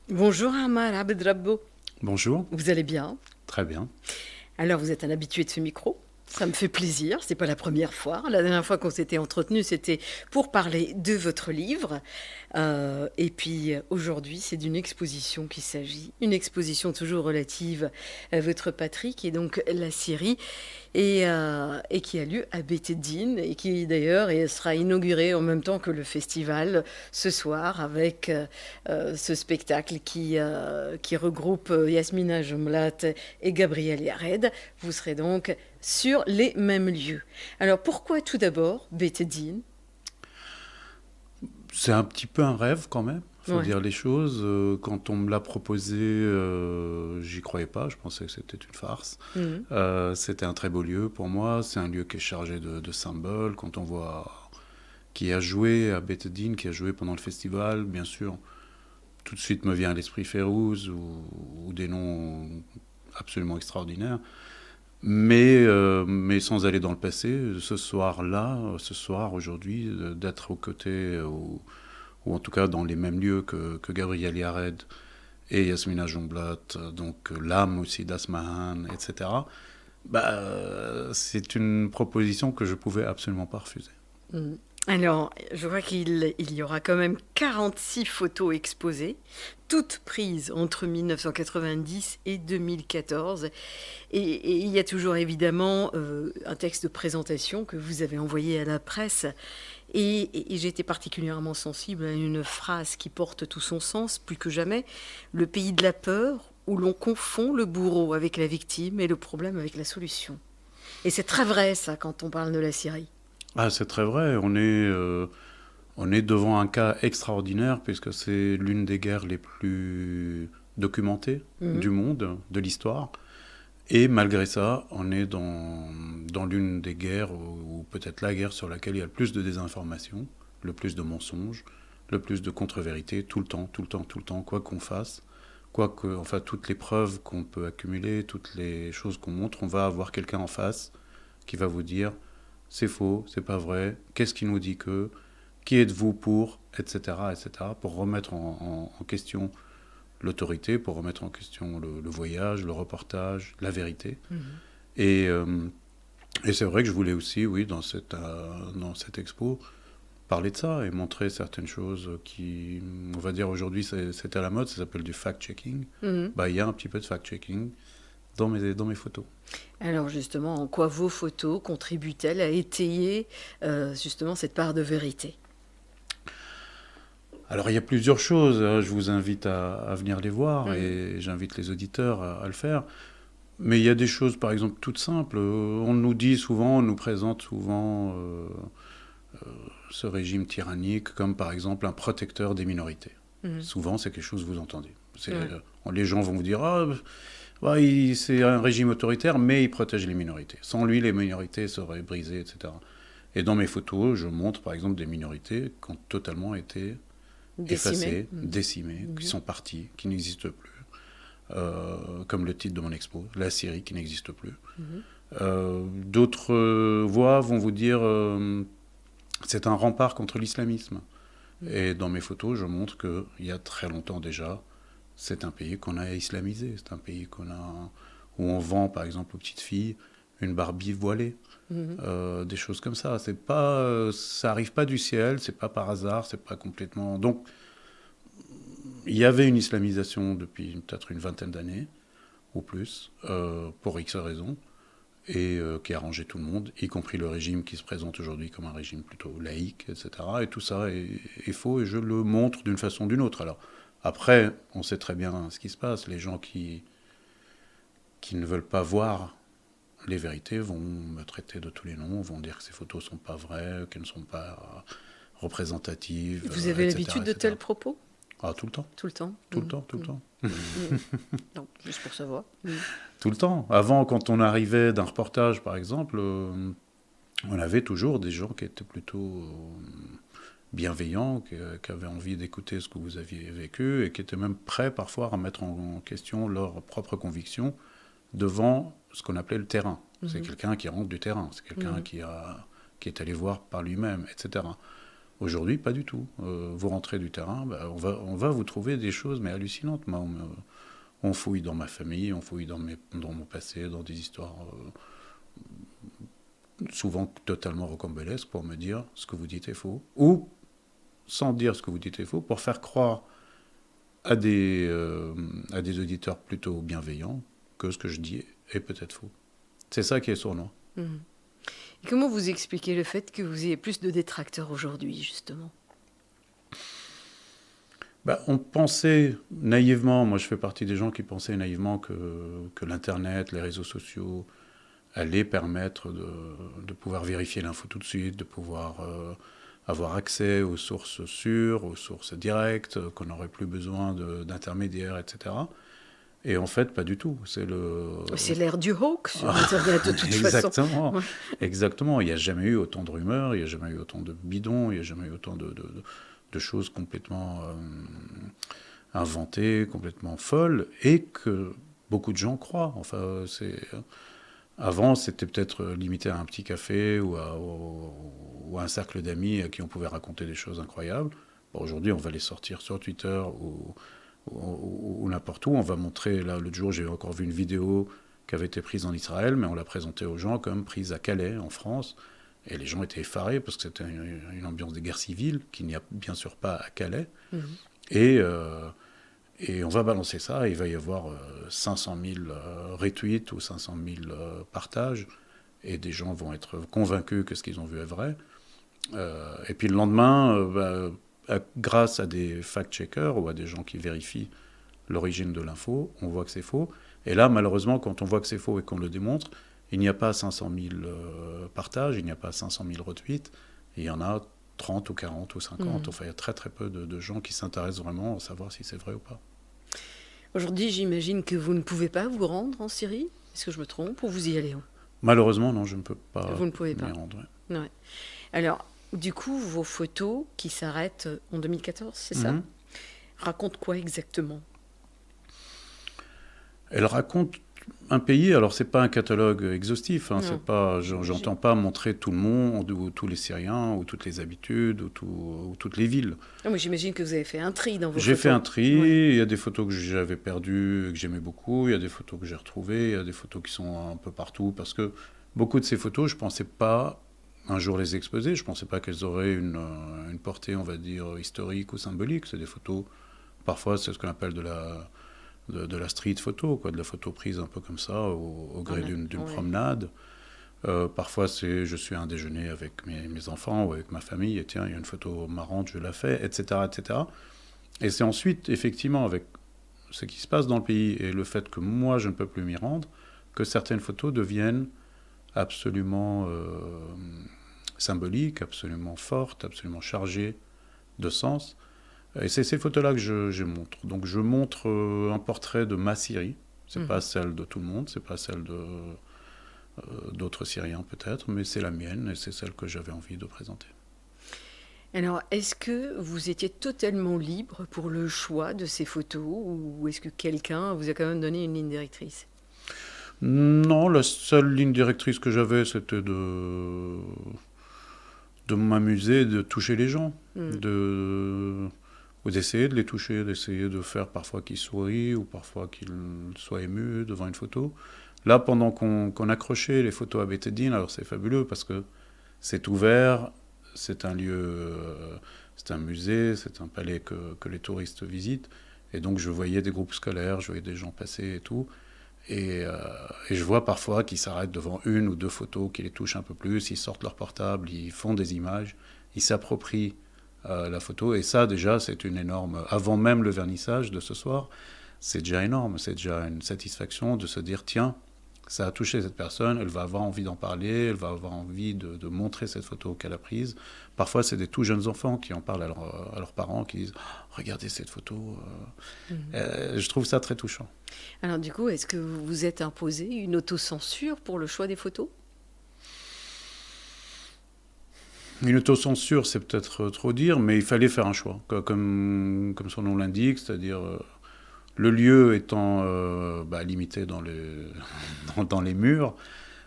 Bonjour Amar Abdrabbo, Bonjour, vous allez bien? très bien. Alors vous êtes un habitué de ce micro, ça me fait plaisir, c'est pas la première fois. La dernière fois qu'on s'était entretenu, c'était pour parler de votre livre. Et puis aujourd'hui, c'est d'une exposition qu'il s'agit, une exposition toujours relative à votre patrie, qui est donc la Syrie, et qui a lieu à Bétédine, et qui d'ailleurs sera inaugurée en même temps que le festival ce soir, avec ce spectacle qui regroupe Yasmina Jomlat et Gabriel Yared. Vous serez donc sur les mêmes lieux. Alors pourquoi tout d'abord Bétédine? C'est un petit peu un rêve quand même, faut Ouais. dire les choses. Quand on me l'a proposé, j'y croyais pas, je pensais que c'était une farce. Mhm. C'était un très beau lieu pour moi, c'est un lieu qui est chargé de symboles. Quand on voit qui a joué à Béthedine, qui a joué pendant le festival, bien sûr, tout de suite me vient à l'esprit Férouz ou des noms absolument extraordinaires. Mais sans aller dans le passé, ce soir-là, ce soir, aujourd'hui, d'être aux côtés, ou en tout cas dans les mêmes lieux que Gabriel Yared et Yasmina Jomblat, donc l'âme aussi d'Asmahan, etc., c'est une proposition que je pouvais absolument pas refuser. Mm. Alors, je vois qu'il y aura quand même 46 photos exposées, toutes prises entre 1990 et 2014. Et il y a toujours évidemment un texte de présentation que vous avez envoyé à la presse. Et j'ai été particulièrement sensible à une phrase qui porte tout son sens, plus que jamais: le pays de la peur, où l'on confond le bourreau avec la victime et le problème avec la solution. Et c'est très vrai ça quand on parle de la Syrie. Ah, c'est très vrai, on est devant un cas extraordinaire puisque c'est l'une des guerres les plus documentées Mhm. du monde, de l'histoire. Et malgré ça, on est dans l'une des guerres, ou peut-être la guerre sur laquelle il y a le plus de désinformation, le plus de mensonges, le plus de contre-vérités, tout le temps, tout le temps, tout le temps, quoi qu'on fasse, enfin, toutes les preuves qu'on peut accumuler, toutes les choses qu'on montre, on va avoir quelqu'un en face qui va vous dire c'est faux, c'est pas vrai, qu'est-ce qui nous dit que, qui êtes-vous pour, etc., etc., pour remettre en question l'autorité, pour remettre en question le voyage, le reportage, la vérité. Mhm. Et, euh, et c'est vrai que je voulais aussi, oui, dans cette expo, parler de ça et montrer certaines choses qui, on va dire aujourd'hui, c'est à la mode, ça s'appelle du fact-checking. Mhm. Bah, il y a un petit peu de fact-checking dans mes photos. Alors justement, en quoi vos photos contribuent-elles à étayer justement cette part de vérité? Alors il y a plusieurs choses, hein, je vous invite à venir les voir Mhm. et j'invite les auditeurs à le faire. Mais il y a des choses, par exemple, toutes simples. On nous dit souvent, on nous présente souvent ce régime tyrannique comme par exemple un protecteur des minorités. Mhm. Souvent, c'est quelque chose que vous entendez. Ouais. Les gens vont vous dire ah, ouais, c'est un régime autoritaire, mais il protège les minorités. Sans lui, les minorités seraient brisées, etc. Et dans mes photos, je montre par exemple des minorités qui ont totalement été Décimé. effacées, décimées, qui Mhm. sont parties, qui n'existent plus. Comme le titre de mon expo, la Syrie qui n'existe plus. Mhm. D'autres voix vont vous dire c'est un rempart contre l'islamisme. Mhm. Et dans mes photos, je montre qu'il y a très longtemps déjà, c'est un pays qu'on a islamisé. C'est un pays où on vend, par exemple, aux petites filles une Barbie voilée. Mhm. Des choses comme ça. C'est pas, ça arrive pas du ciel, c'est pas par hasard, c'est pas complètement. Donc, il y avait une islamisation depuis peut-être une vingtaine d'années ou plus, pour X raisons, et qui a arrangé tout le monde, y compris le régime qui se présente aujourd'hui comme un régime plutôt laïque, etc. Et tout ça est faux, et je le montre d'une façon ou d'une autre. Alors, après, on sait très bien ce qui se passe. Les gens qui ne veulent pas voir les vérités vont me traiter de tous les noms, vont dire que ces photos ne sont pas vraies, qu'elles ne sont pas représentatives, Vous avez l'habitude etc., de tels etc. propos? Ah, tout le temps, Tout le temps? tout le Mhm. temps, tout le Mhm. temps. Mhm. Non, juste pour savoir. Mhm. Tout le temps. Avant, quand on arrivait d'un reportage, par exemple, on avait toujours des gens qui étaient plutôt bienveillants, qui avaient envie d'écouter ce que vous aviez vécu et qui étaient même prêts parfois à mettre en question leurs propres convictions devant ce qu'on appelait le terrain. C'est Mhm. quelqu'un qui rentre du terrain, c'est quelqu'un Mhm. qui est allé voir par lui-même, etc. Aujourd'hui, pas du tout. Vous rentrez du terrain, on va vous trouver des choses mais hallucinantes. Moi, on fouille dans ma famille, on fouille dans mon passé, dans des histoires souvent totalement rocambolesques pour me dire ce que vous dites est faux. Ou, sans dire ce que vous dites est faux, pour faire croire à des auditeurs plutôt bienveillants que ce que je dis est peut-être faux. C'est ça qui est sournois. Et comment vous expliquez le fait que vous ayez plus de détracteurs aujourd'hui, justement? On pensait naïvement, moi je fais partie des gens qui pensaient naïvement que l'Internet, les réseaux sociaux allaient permettre de pouvoir vérifier l'info tout de suite, de pouvoir avoir accès aux sources sûres, aux sources directes, qu'on n'aurait plus besoin d'intermédiaires, etc. Et en fait, pas du tout. C'est l'ère du hoax sur Internet, de toute Exactement. façon. Exactement. Il n'y a jamais eu autant de rumeurs, il n'y a jamais eu autant de bidons, il n'y a jamais eu autant de choses complètement inventées, complètement folles, et que beaucoup de gens croient. Enfin, avant, c'était peut-être limité à un petit café ou à un cercle d'amis à qui on pouvait raconter des choses incroyables. Aujourd'hui, on va les sortir sur Twitter ou n'importe où. On va montrer, là, l'autre jour, j'ai encore vu une vidéo qui avait été prise en Israël, mais on l'a présentée aux gens comme prise à Calais, en France. Et les gens étaient effarés parce que c'était une ambiance de guerre civile qu'il n'y a bien sûr pas à Calais. Et on va balancer ça, et il va y avoir 500 000 retweets ou 500 000 partages, et des gens vont être convaincus que ce qu'ils ont vu est vrai. Et puis le lendemain, grâce à des fact-checkers ou à des gens qui vérifient l'origine de l'info, on voit que c'est faux. Et là, malheureusement, quand on voit que c'est faux et qu'on le démontre, il n'y a pas 500 000 partages, il n'y a pas 500 000 retweets, il y en a 30 ou 40 ou 50. Enfin, il y a très très peu de gens qui s'intéressent vraiment à savoir si c'est vrai ou pas. Aujourd'hui, j'imagine que vous ne pouvez pas vous rendre en Syrie. Est-ce que je me trompe ou vous y allez? Malheureusement, non, je ne peux pas Vous ne pouvez m'y pas. rendre. Ouais. Alors, du coup, vos photos qui s'arrêtent en 2014, c'est ça? Racontent quoi exactement? Elle raconte un pays, alors c'est pas un catalogue exhaustif, hein, c'est pas, j'entends pas montrer tout le monde, ou tous les Syriens, ou toutes les habitudes, ou toutes les villes. Ah, mais j'imagine que vous avez fait un tri dans vos J'ai photos. fait un tri, Ouais. il y a des photos que j'avais perdues, et que j'aimais beaucoup, il y a des photos que j'ai retrouvées, il y a des photos qui sont un peu partout, parce que beaucoup de ces photos, je pensais pas un jour les exposer, je pensais pas qu'elles auraient une portée, on va dire, historique ou symbolique. C'est des photos, parfois c'est ce qu'on appelle de la street photo, quoi, de la photo prise un peu comme ça, au gré d'une promenade. Parfois, je suis à un déjeuner avec mes enfants ou avec ma famille, et tiens, il y a une photo marrante, je la fais, etc., etc. Et c'est ensuite, effectivement, avec ce qui se passe dans le pays et le fait que moi, je ne peux plus m'y rendre, que certaines photos deviennent absolument symboliques, absolument fortes, absolument chargées de sens. Et c'est ces photos-là que je montre. Donc je montre un portrait de ma Syrie. C'est pas celle de tout le monde, c'est pas celle d'autres Syriens peut-être, mais c'est la mienne et c'est celle que j'avais envie de présenter. Alors, est-ce que vous étiez totalement libre pour le choix de ces photos ou est-ce que quelqu'un vous a quand même donné une ligne directrice? Non, la seule ligne directrice que j'avais, c'était de m'amuser, de toucher les gens, ou d'essayer de les toucher, d'essayer de faire parfois qu'ils sourient ou parfois qu'ils soient émus devant une photo. Là, pendant qu'on accrochait les photos à Beit Din, alors c'est fabuleux parce que c'est ouvert, c'est un lieu, c'est un musée, c'est un palais que les touristes visitent. Et donc je voyais des groupes scolaires, je voyais des gens passer et tout. Et je vois parfois qu'ils s'arrêtent devant une ou deux photos qui les touchent un peu plus, ils sortent leur portable, ils font des images, ils s'approprient la photo. Et ça, déjà, c'est une énorme... Avant même le vernissage de ce soir, c'est déjà énorme. C'est déjà une satisfaction de se dire, tiens, ça a touché cette personne, elle va avoir envie d'en parler, elle va avoir envie de montrer cette photo qu'elle a prise. Parfois, c'est des tout jeunes enfants qui en parlent à leurs parents, qui disent « Regardez cette photo Je trouve ça très touchant. Alors du coup, est-ce que vous vous êtes imposé une autocensure pour le choix des photos? Une autocensure, c'est peut-être trop dire, mais il fallait faire un choix, comme son nom l'indique, c'est-à-dire le lieu étant limité dans les murs.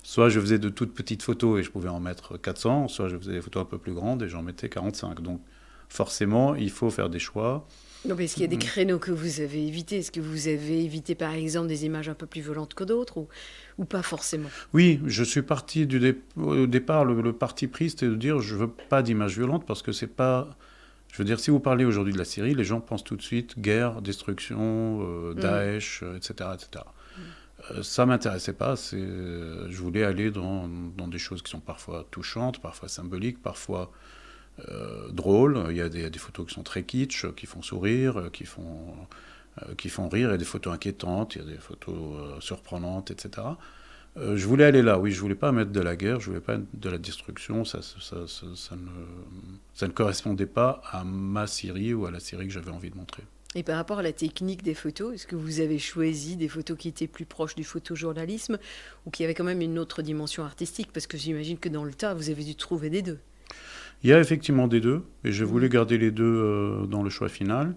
Soit je faisais de toutes petites photos et je pouvais en mettre 400, soit je faisais des photos un peu plus grandes et j'en mettais 45. Donc forcément, il faut faire des choix. Non, mais est-ce qu'il y a des créneaux que vous avez évités? Est-ce que vous avez évité, par exemple, des images un peu plus violentes que d'autres ou pas forcément? Oui, je suis parti au départ, le parti pris, c'était de dire je veux pas d'images violentes parce que c'est pas. Je veux dire, si vous parlez aujourd'hui de la Syrie, les gens pensent tout de suite guerre, destruction, Daesh, etc., etc. Ça m'intéressait pas. Je voulais aller dans des choses qui sont parfois touchantes, parfois symboliques, parfois drôles. Il y a des photos qui sont très kitsch, qui font sourire, qui font rire. Il y a des photos inquiétantes, il y a des photos surprenantes, etc. Je voulais aller là, oui. Je voulais pas mettre de la guerre, je voulais pas mettre de la destruction. Ça ne correspondait pas à ma Syrie ou à la Syrie que j'avais envie de montrer. Et par rapport à la technique des photos, est-ce que vous avez choisi des photos qui étaient plus proches du photojournalisme ou qui avaient quand même une autre dimension artistique? Parce que j'imagine que dans le tas, vous avez dû trouver des deux. Il y a effectivement des deux, et j'ai voulu garder les deux dans le choix final.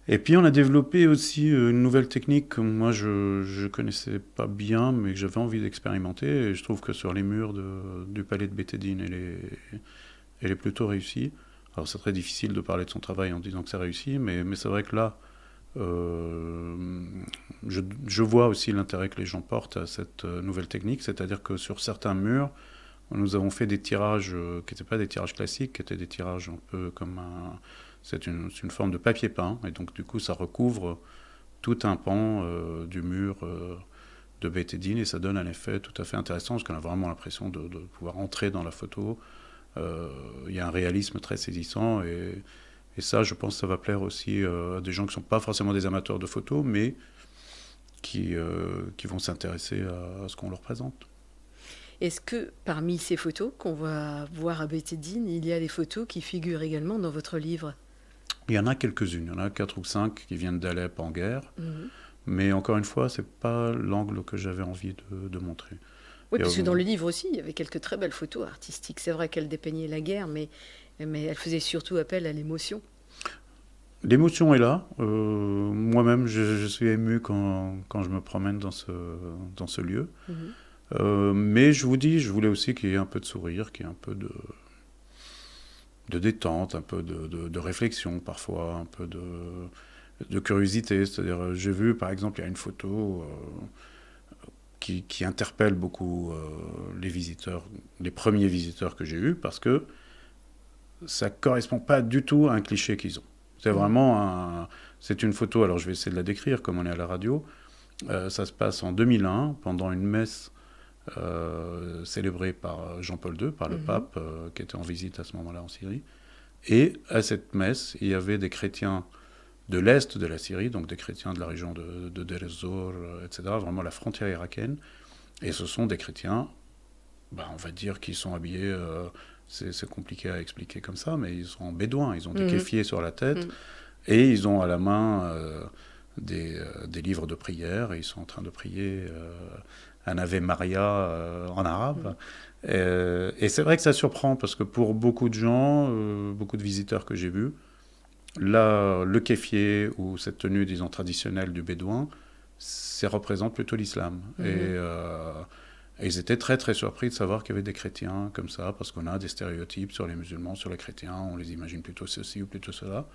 Et puis on a développé aussi une nouvelle technique que moi je ne connaissais pas bien, mais que j'avais envie d'expérimenter. Et je trouve que sur les murs du palais de Bétédine, elle est plutôt réussie. Alors c'est très difficile de parler de son travail en disant que c'est réussi, mais c'est vrai que là, je vois aussi l'intérêt que les gens portent à cette nouvelle technique, c'est-à-dire que sur certains murs, nous avons fait des tirages qui n'étaient pas des tirages classiques, qui étaient des tirages un peu comme c'est une forme de papier peint, et donc du coup ça recouvre tout un pan du mur de Bétédine, et ça donne un effet tout à fait intéressant, parce qu'on a vraiment l'impression de pouvoir entrer dans la photo. Il y a un réalisme très saisissant, et ça, je pense, ça va plaire aussi à des gens qui ne sont pas forcément des amateurs de photos, mais qui vont s'intéresser à ce qu'on leur présente. Est-ce que parmi ces photos qu'on va voir à Bétédine, il y a des photos qui figurent également dans votre livre? Il y en a quelques-unes, il y en a 4 ou 5 qui viennent d'Alep en guerre, mais encore une fois, ce n'est pas l'angle que j'avais envie de montrer. Oui, parce que dans le livre aussi, il y avait quelques très belles photos artistiques. C'est vrai qu'elle dépeignait la guerre, mais elle faisait surtout appel à l'émotion. L'émotion est là. Moi-même, je suis ému quand je me promène dans ce lieu. Mais je vous dis, je voulais aussi qu'il y ait un peu de sourire, qu'il y ait un peu de détente, un peu de réflexion parfois, un peu de curiosité. C'est-à-dire, j'ai vu, par exemple, il y a une photo qui interpelle beaucoup les visiteurs, les premiers visiteurs que j'ai eus, parce que ça ne correspond pas du tout à un cliché qu'ils ont. C'est vraiment c'est une photo, alors je vais essayer de la décrire comme on est à la radio. Ça se passe en 2001, pendant une messe célébrée par Jean-Paul II, par le pape, qui était en visite à ce moment-là en Syrie. Et à cette messe, il y avait des chrétiens de l'est de la Syrie, donc des chrétiens de la région de Deir ez-Zor, etc., vraiment la frontière irakienne. Et ce sont des chrétiens, on va dire qu'ils sont habillés, c'est compliqué à expliquer comme ça, mais ils sont en bédouins, ils ont des kéfiers sur la tête, et ils ont à la main des livres de prière, et ils sont en train de prier un Ave Maria en arabe. Et c'est vrai que ça surprend, parce que pour beaucoup de gens, beaucoup de visiteurs que j'ai vus, là, le kéfier ou cette tenue, disons, traditionnelle du bédouin, ça représente plutôt l'islam. Et ils étaient très très surpris de savoir qu'il y avait des chrétiens comme ça, parce qu'on a des stéréotypes sur les musulmans, sur les chrétiens, on les imagine plutôt ceci ou plutôt cela.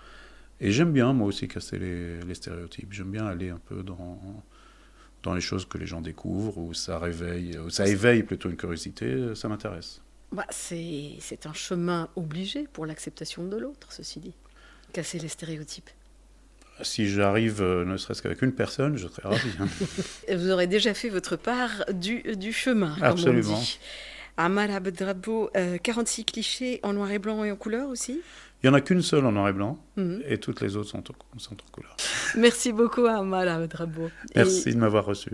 Et j'aime bien, moi aussi, casser les stéréotypes. J'aime bien aller un peu dans les choses que les gens découvrent, où ça éveille plutôt une curiosité, ça m'intéresse. C'est un chemin obligé pour l'acceptation de l'autre, ceci dit. Casser les stéréotypes. Si j'arrive, ne serait-ce qu'avec une personne, je serais ravi. Vous aurez déjà fait votre part du chemin, Absolument. comme on dit. Amal Abdrabbo, 46 clichés en noir et blanc et en couleur aussi? Il n'y en a qu'une seule en noir et blanc, et toutes les autres sont en couleur. Merci beaucoup, Amal Abdrabbo. Merci de m'avoir reçu.